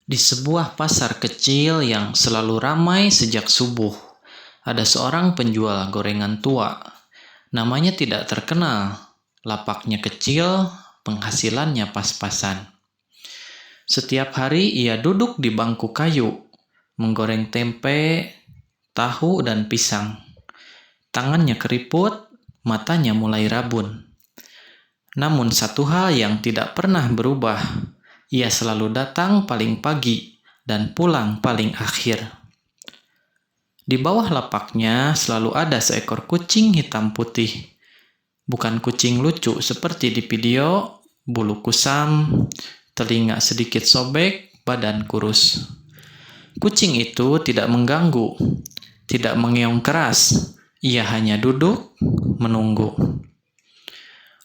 Di sebuah pasar kecil yang selalu ramai sejak subuh, ada seorang penjual gorengan tua. Namanya tidak terkenal, lapaknya kecil, penghasilannya pas-pasan. Setiap hari ia duduk di bangku kayu, menggoreng tempe, tahu, dan pisang. Tangannya keriput, matanya mulai rabun. Namun satu hal yang tidak pernah berubah, ia selalu datang paling pagi dan pulang paling akhir. Di bawah lapaknya selalu ada seekor kucing hitam putih. Bukan kucing lucu seperti di video, bulu kusam, telinga sedikit sobek, badan kurus. Kucing itu tidak mengganggu, tidak mengeong keras. Ia hanya duduk, menunggu.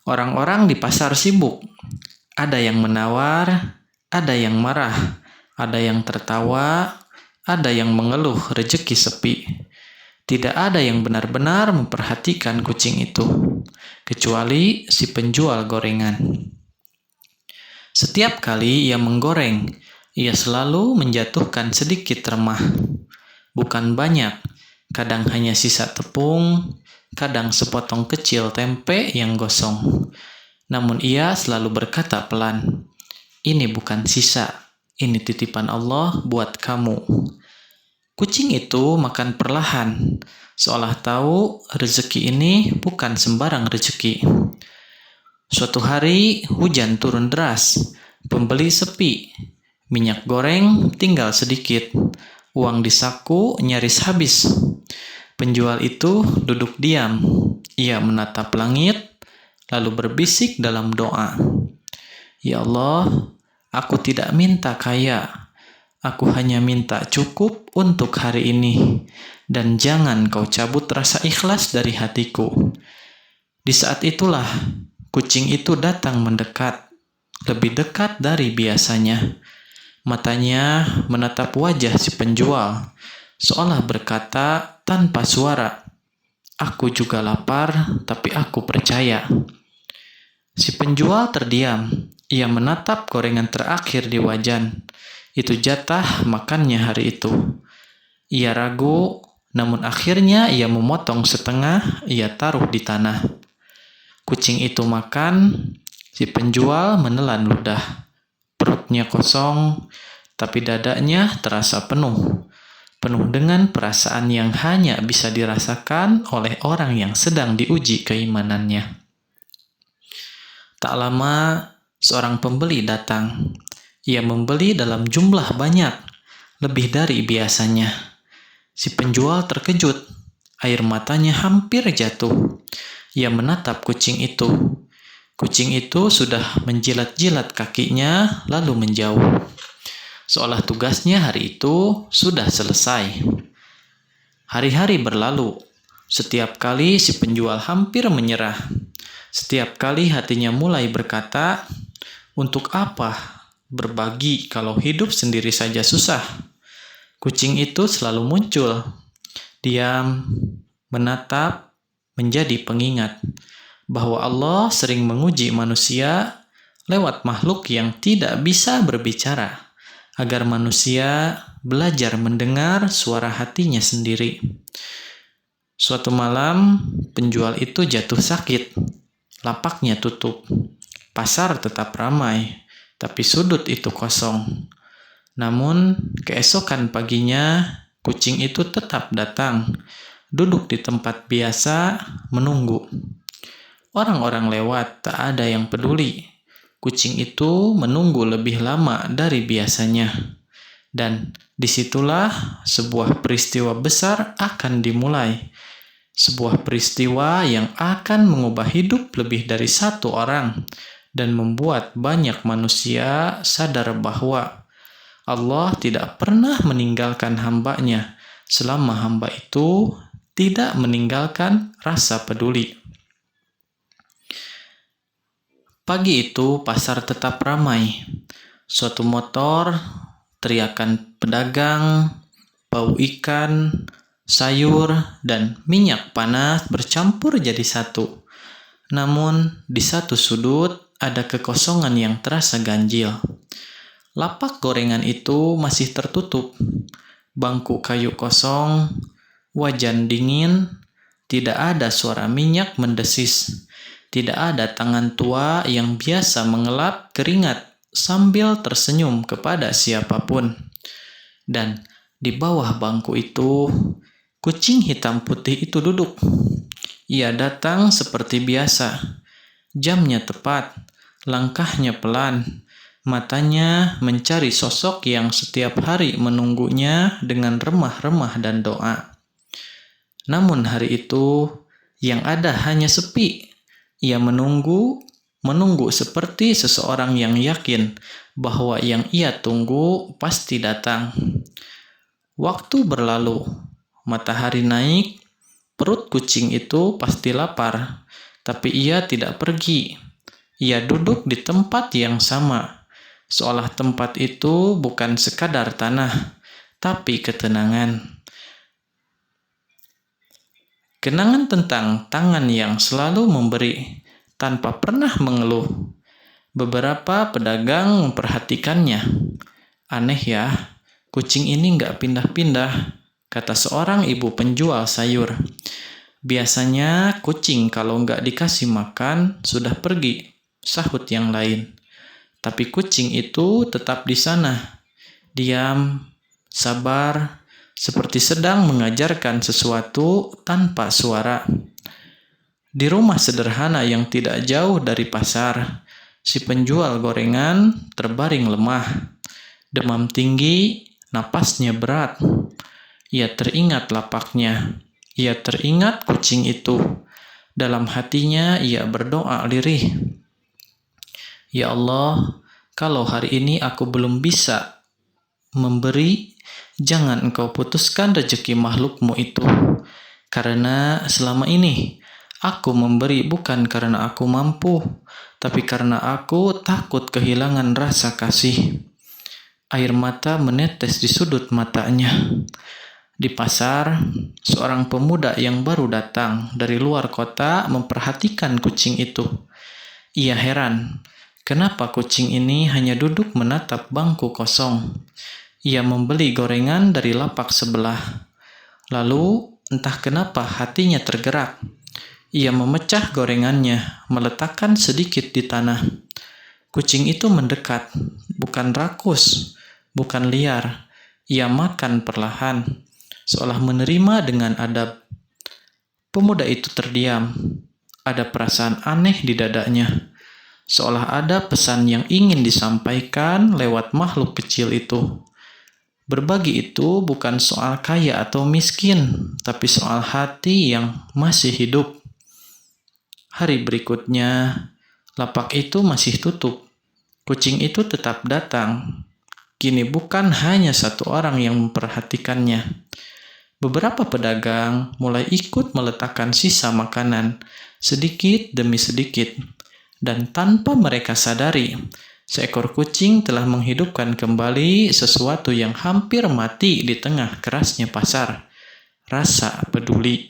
Orang-orang di pasar sibuk. Ada yang menawar, ada yang marah, ada yang tertawa, ada yang mengeluh rejeki sepi. Tidak ada yang benar-benar memperhatikan kucing itu, kecuali si penjual gorengan. Setiap kali ia menggoreng, ia selalu menjatuhkan sedikit remah. Bukan banyak, kadang hanya sisa tepung, kadang sepotong kecil tempe yang gosong. Namun ia selalu berkata pelan, "Ini bukan sisa, ini titipan Allah buat kamu." Kucing itu makan perlahan, seolah tahu rezeki ini bukan sembarang rezeki. Suatu hari hujan turun deras, pembeli sepi, minyak goreng tinggal sedikit, uang di saku nyaris habis. Penjual itu duduk diam, ia menatap langit, lalu berbisik dalam doa, "Ya Allah, aku tidak minta kaya, aku hanya minta cukup untuk hari ini, dan jangan kau cabut rasa ikhlas dari hatiku." Di saat itulah, kucing itu datang mendekat, lebih dekat dari biasanya. Matanya menatap wajah si penjual, seolah berkata tanpa suara, "Aku juga lapar, tapi aku percaya." Si penjual terdiam. Ia menatap gorengan terakhir di wajan. Itu jatah makannya hari itu. Ia ragu, namun akhirnya ia memotong setengah, ia taruh di tanah. Kucing itu makan, si penjual menelan ludah. Perutnya kosong, tapi dadanya terasa penuh. Penuh dengan perasaan yang hanya bisa dirasakan oleh orang yang sedang diuji keimanannya. Tak lama, seorang pembeli datang. Ia membeli dalam jumlah banyak, lebih dari biasanya. Si penjual terkejut, air matanya hampir jatuh. Ia menatap kucing itu. Kucing itu sudah menjilat-jilat kakinya, lalu menjauh. Seolah tugasnya hari itu sudah selesai. Hari-hari berlalu. Setiap kali si penjual hampir menyerah. Setiap kali hatinya mulai berkata, "Untuk apa berbagi kalau hidup sendiri saja susah?" Kucing itu selalu muncul, diam, menatap, menjadi pengingat bahwa Allah sering menguji manusia lewat makhluk yang tidak bisa berbicara, agar manusia belajar mendengar suara hatinya sendiri. Suatu malam, penjual itu jatuh sakit. Lapaknya tutup. Pasar tetap ramai, tapi sudut itu kosong. Namun, keesokan paginya, kucing itu tetap datang, duduk di tempat biasa, menunggu. Orang-orang lewat, tak ada yang peduli. Kucing itu menunggu lebih lama dari biasanya. Dan disitulah sebuah peristiwa besar akan dimulai. Sebuah peristiwa yang akan mengubah hidup lebih dari satu orang dan membuat banyak manusia sadar bahwa Allah tidak pernah meninggalkan hamba-Nya selama hamba itu tidak meninggalkan rasa peduli. Pagi itu pasar tetap ramai. Suatu motor, teriakan pedagang, bau ikan, sayur, dan minyak panas bercampur jadi satu. Namun, di satu sudut ada kekosongan yang terasa ganjil. Lapak gorengan itu masih tertutup. Bangku kayu kosong, wajan dingin, tidak ada suara minyak mendesis. Tidak ada tangan tua yang biasa mengelap keringat sambil tersenyum kepada siapapun. Dan di bawah bangku itu, kucing hitam putih itu duduk. Ia datang seperti biasa. Jamnya tepat, langkahnya pelan. Matanya mencari sosok yang setiap hari menunggunya dengan remah-remah dan doa. Namun hari itu, yang ada hanya sepi. Ia menunggu seperti seseorang yang yakin bahwa yang ia tunggu pasti datang. Waktu berlalu, matahari naik, perut kucing itu pasti lapar, tapi ia tidak pergi. Ia duduk di tempat yang sama. Seolah tempat itu bukan sekadar tanah, tapi ketenangan. Kenangan tentang tangan yang selalu memberi, tanpa pernah mengeluh. Beberapa pedagang memperhatikannya. Aneh ya, kucing ini nggak pindah-pindah, kata seorang ibu penjual sayur. Biasanya kucing kalau nggak dikasih makan, sudah pergi, sahut yang lain. Tapi kucing itu tetap di sana, diam, sabar, seperti sedang mengajarkan sesuatu tanpa suara. Di rumah sederhana yang tidak jauh dari pasar, si penjual gorengan terbaring lemah. Demam tinggi, napasnya berat. Ia teringat lapaknya. Ia teringat kucing itu. Dalam hatinya ia berdoa lirih. Ya Allah, kalau hari ini aku belum bisa memberi, jangan Engkau putuskan rezeki makhlukmu itu. Karena selama ini aku memberi bukan karena aku mampu, tapi karena aku takut kehilangan rasa kasih. Air mata menetes di sudut matanya. Di pasar, seorang pemuda yang baru datang dari luar kota memperhatikan kucing itu. Ia heran. Kenapa kucing ini hanya duduk menatap bangku kosong? Ia membeli gorengan dari lapak sebelah. Lalu, entah kenapa hatinya tergerak. Ia memecah gorengannya, meletakkan sedikit di tanah. Kucing itu mendekat, bukan rakus, bukan liar. Ia makan perlahan, seolah menerima dengan adab. Pemuda itu terdiam. Ada perasaan aneh di dadanya. Seolah ada pesan yang ingin disampaikan lewat makhluk kecil itu. Berbagi itu bukan soal kaya atau miskin, tapi soal hati yang masih hidup. Hari berikutnya, lapak itu masih tutup. Kucing itu tetap datang. Kini bukan hanya satu orang yang memperhatikannya. Beberapa pedagang mulai ikut meletakkan sisa makanan, sedikit demi sedikit. Dan tanpa mereka sadari, seekor kucing telah menghidupkan kembali sesuatu yang hampir mati di tengah kerasnya pasar. Rasa peduli.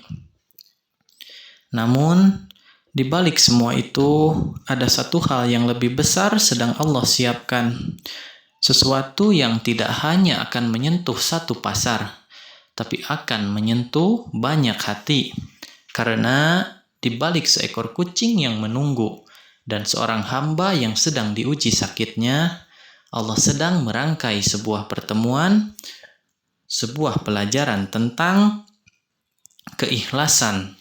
Namun, di balik semua itu, ada satu hal yang lebih besar sedang Allah siapkan. Sesuatu yang tidak hanya akan menyentuh satu pasar, tapi akan menyentuh banyak hati. Karena di balik seekor kucing yang menunggu, dan seorang hamba yang sedang diuji sakitnya, Allah sedang merangkai sebuah pertemuan, sebuah pelajaran tentang keikhlasan,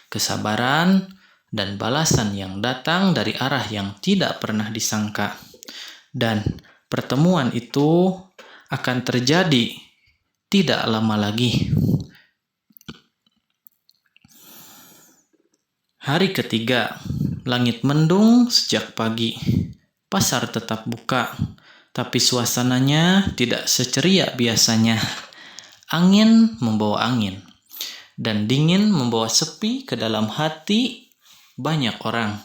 kesabaran, dan balasan yang datang dari arah yang tidak pernah disangka. Dan pertemuan itu akan terjadi tidak lama lagi. Hari ketiga, langit mendung sejak pagi. Pasar tetap buka, tapi suasananya tidak seceria biasanya. Angin membawa angin, dan dingin membawa sepi ke dalam hati banyak orang.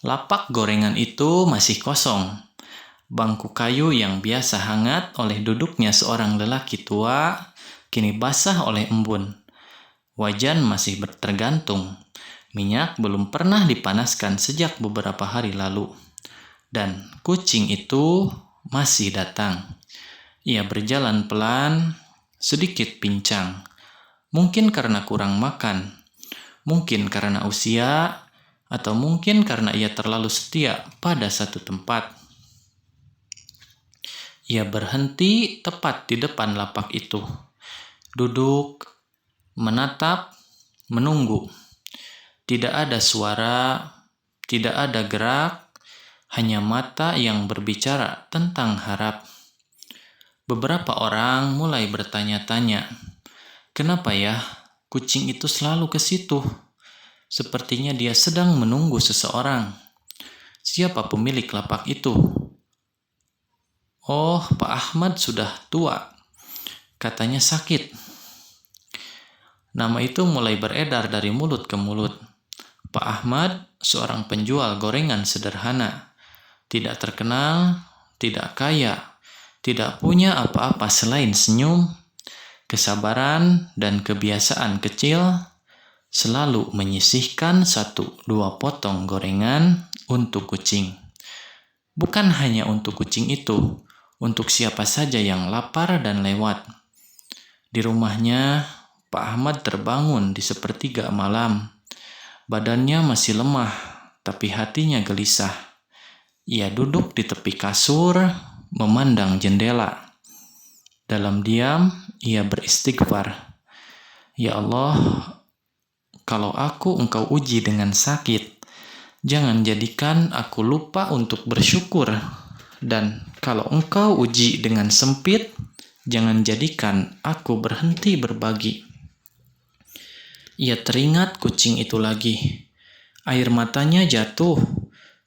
Lapak gorengan itu masih kosong. Bangku kayu yang biasa hangat oleh duduknya seorang lelaki tua, kini basah oleh embun. Wajan masih tergantung. Minyak belum pernah dipanaskan sejak beberapa hari lalu. Dan kucing itu masih datang. Ia berjalan pelan, sedikit pincang. Mungkin karena kurang makan, mungkin karena usia, atau mungkin karena ia terlalu setia pada satu tempat. Ia berhenti tepat di depan lapak itu. Duduk, menatap, menunggu. Tidak ada suara, tidak ada gerak, hanya mata yang berbicara tentang harap. Beberapa orang mulai bertanya-tanya, kenapa ya kucing itu selalu ke situ? Sepertinya dia sedang menunggu seseorang. Siapa pemilik lapak itu? Oh, Pak Ahmad sudah tua. Katanya sakit. Nama itu mulai beredar dari mulut ke mulut. Pak Ahmad, seorang penjual gorengan sederhana. Tidak terkenal, tidak kaya, tidak punya apa-apa selain senyum, kesabaran, dan kebiasaan kecil, selalu menyisihkan 1-2 potong gorengan untuk kucing. Bukan hanya untuk kucing itu, untuk siapa saja yang lapar dan lewat. Di rumahnya, Pak Ahmad terbangun di sepertiga malam. Badannya masih lemah, tapi hatinya gelisah. Ia duduk di tepi kasur, memandang jendela. Dalam diam, ia beristighfar. Ya Allah, kalau Engkau uji dengan sakit, jangan jadikan aku lupa untuk bersyukur. Dan kalau Engkau uji dengan sempit, jangan jadikan aku berhenti berbagi. Ia teringat kucing itu lagi. Air matanya jatuh,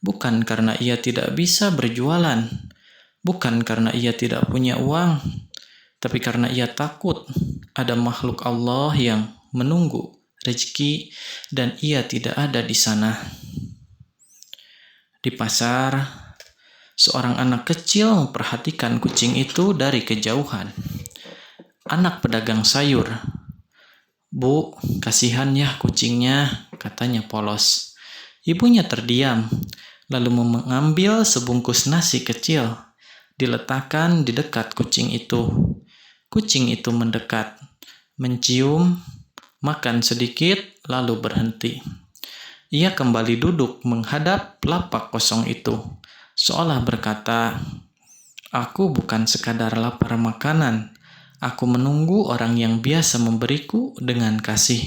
bukan karena ia tidak bisa berjualan, bukan karena ia tidak punya uang, tapi karena ia takut ada makhluk Allah yang menunggu rezeki dan ia tidak ada di sana. Di pasar, seorang anak kecil memperhatikan kucing itu dari kejauhan. Anak pedagang sayur. Bu, kasihan ya kucingnya, katanya polos. Ibunya terdiam, lalu mengambil sebungkus nasi kecil, diletakkan di dekat kucing itu. Kucing itu mendekat, mencium, makan sedikit, lalu berhenti. Ia kembali duduk menghadap lapak kosong itu, seolah berkata, aku bukan sekadar lapar makanan, aku menunggu orang yang biasa memberiku dengan kasih.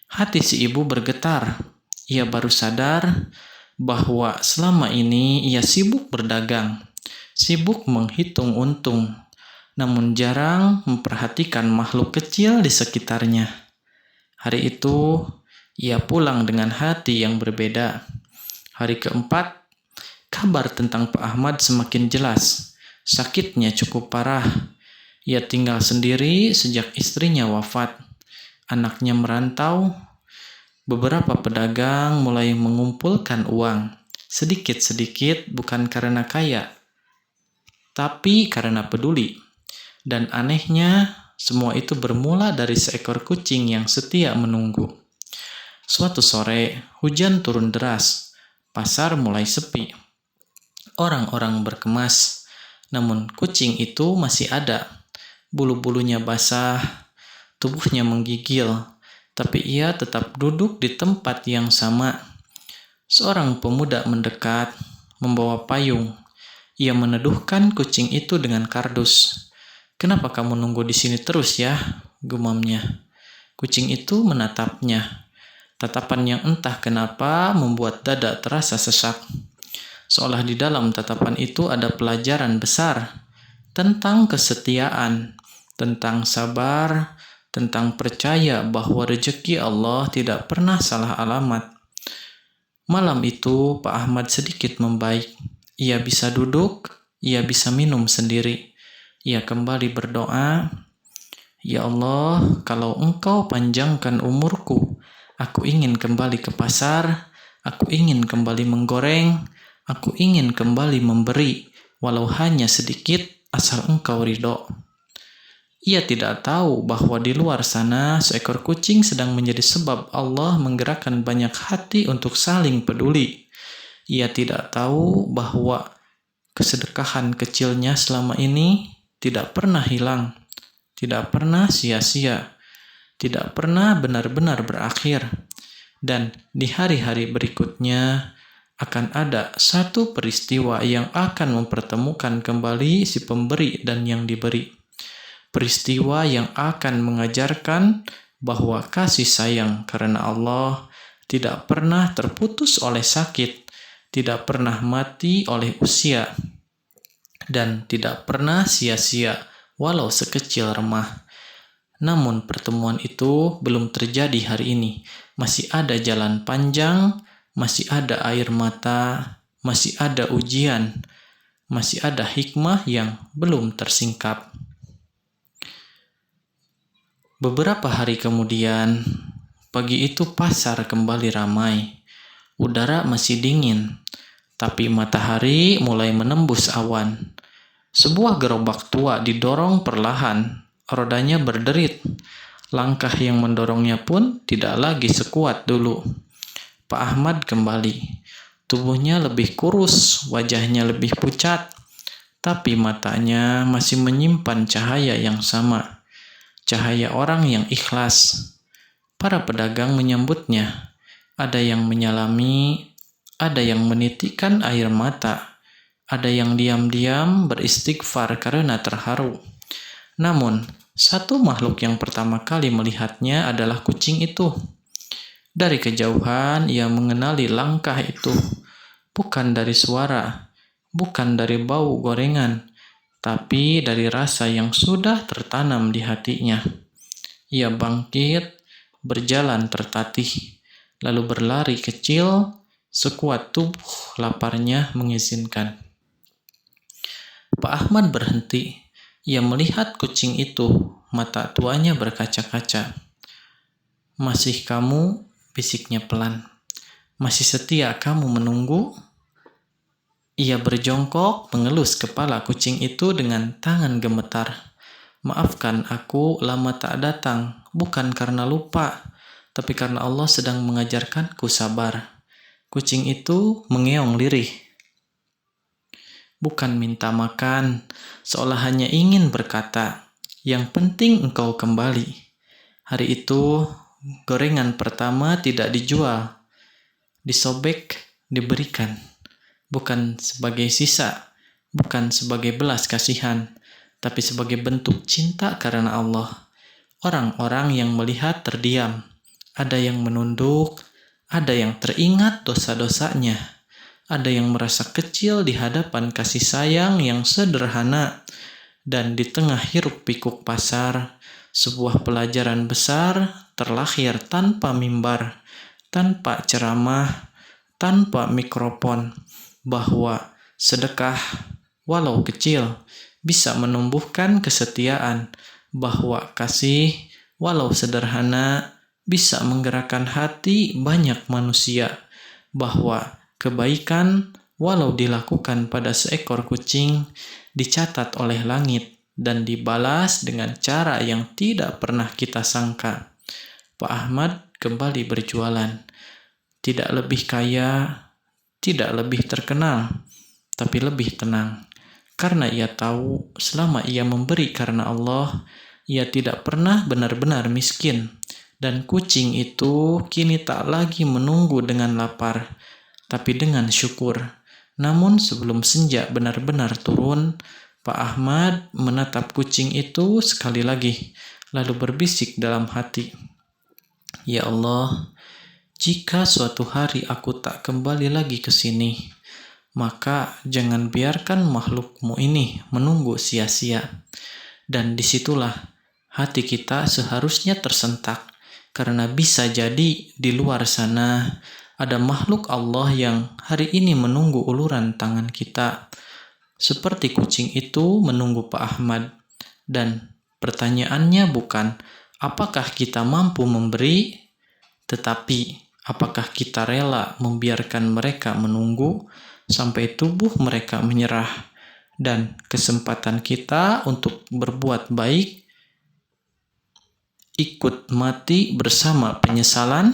Hati si ibu bergetar. Ia baru sadar bahwa selama ini ia sibuk berdagang, sibuk menghitung untung, namun jarang memperhatikan makhluk kecil di sekitarnya. Hari itu, ia pulang dengan hati yang berbeda. Hari keempat, kabar tentang Pak Ahmad semakin jelas. Sakitnya cukup parah. Ia tinggal sendiri sejak istrinya wafat. Anaknya merantau. Beberapa pedagang mulai mengumpulkan uang. Sedikit-sedikit bukan karena kaya, tapi karena peduli. Dan anehnya, semua itu bermula dari seekor kucing yang setia menunggu. Suatu sore, hujan turun deras. Pasar mulai sepi. Orang-orang berkemas, namun kucing itu masih ada. Bulu-bulunya basah, tubuhnya menggigil, tapi ia tetap duduk di tempat yang sama. Seorang pemuda mendekat, membawa payung. Ia meneduhkan kucing itu dengan kardus. Kenapa kamu nunggu di sini terus ya? Gumamnya. Kucing itu menatapnya. Tatapan yang entah kenapa membuat dada terasa sesak. Seolah di dalam tatapan itu ada pelajaran besar tentang kesetiaan, tentang sabar, tentang percaya bahwa rezeki Allah tidak pernah salah alamat. Malam itu Pak Ahmad sedikit membaik. Ia bisa duduk, ia bisa minum sendiri. Ia kembali berdoa, ya Allah, kalau Engkau panjangkan umurku, aku ingin kembali ke pasar, aku ingin kembali menggoreng, aku ingin kembali memberi, walau hanya sedikit, asal Engkau ridho. Ia tidak tahu bahwa di luar sana seekor kucing sedang menjadi sebab Allah menggerakkan banyak hati untuk saling peduli. Ia tidak tahu bahwa Kesedekahan kecilnya selama ini tidak pernah hilang, tidak pernah sia-sia, tidak pernah benar-benar berakhir. Dan di hari-hari berikutnya akan ada satu peristiwa yang akan mempertemukan kembali si pemberi dan yang diberi. Peristiwa yang akan mengajarkan bahwa kasih sayang karena Allah tidak pernah terputus oleh sakit, tidak pernah mati oleh usia, dan tidak pernah sia-sia walau sekecil remah. Namun pertemuan itu belum terjadi hari ini. Masih ada jalan panjang, masih ada air mata, masih ada ujian, masih ada hikmah yang belum tersingkap. Beberapa hari kemudian, pagi itu pasar kembali ramai. Udara masih dingin, tapi matahari mulai menembus awan. Sebuah gerobak tua didorong perlahan, rodanya berderit. Langkah yang mendorongnya pun tidak lagi sekuat dulu. Pak Ahmad kembali. Tubuhnya lebih kurus, wajahnya lebih pucat, tapi matanya masih menyimpan cahaya yang sama. Cahaya orang yang ikhlas. Para pedagang menyambutnya. Ada yang menyalami, ada yang menitikkan air mata, ada yang diam-diam beristighfar karena terharu. Namun, satu makhluk yang pertama kali melihatnya adalah kucing itu. Dari kejauhan, ia mengenali langkah itu. Bukan dari suara, bukan dari bau gorengan, tapi dari rasa yang sudah tertanam di hatinya. Ia bangkit, berjalan tertatih, lalu berlari kecil, sekuat tubuh laparnya mengizinkan. Pak Ahmad berhenti. Ia melihat kucing itu, mata tuanya berkaca-kaca. "Masih kamu?" bisiknya pelan. "Masih setia kamu menunggu?" Ia berjongkok, mengelus kepala kucing itu dengan tangan gemetar. "Maafkan aku lama tak datang, bukan karena lupa, tapi karena Allah sedang mengajarkanku sabar." Kucing itu mengeong lirih. Bukan minta makan, seolah hanya ingin berkata, "Yang penting engkau kembali." Hari itu, gorengan pertama tidak dijual, disobek, diberikan. Bukan sebagai sisa, bukan sebagai belas kasihan, tapi sebagai bentuk cinta karena Allah. Orang-orang yang melihat terdiam, ada yang menunduk, ada yang teringat dosa-dosanya. Ada yang merasa kecil di hadapan kasih sayang yang sederhana. Dan di tengah hiruk-pikuk pasar, sebuah pelajaran besar terlahir tanpa mimbar, tanpa ceramah, tanpa mikrofon, bahwa sedekah, walau kecil, bisa menumbuhkan kesetiaan, bahwa kasih, walau sederhana, bisa menggerakkan hati banyak manusia, bahwa kebaikan, walau dilakukan pada seekor kucing, dicatat oleh langit dan dibalas dengan cara yang tidak pernah kita sangka. Pak Ahmad kembali berjualan. Tidak lebih kaya, tidak lebih terkenal, tapi lebih tenang. Karena ia tahu selama ia memberi karena Allah, ia tidak pernah benar-benar miskin. Dan kucing itu kini tak lagi menunggu dengan lapar, tapi dengan syukur. Namun sebelum senja benar-benar turun, Pak Ahmad menatap kucing itu sekali lagi, lalu berbisik dalam hati, "Ya Allah, jika suatu hari aku tak kembali lagi ke sini, maka jangan biarkan makhlukmu ini menunggu sia-sia." Dan disitulah hati kita seharusnya tersentak, karena bisa jadi di luar sana ada makhluk Allah yang hari ini menunggu uluran tangan kita. Seperti kucing itu menunggu Pak Ahmad. Dan pertanyaannya bukan apakah kita mampu memberi, tetapi apakah kita rela membiarkan mereka menunggu sampai tubuh mereka menyerah. Dan kesempatan kita untuk berbuat baik, ikut mati bersama penyesalan,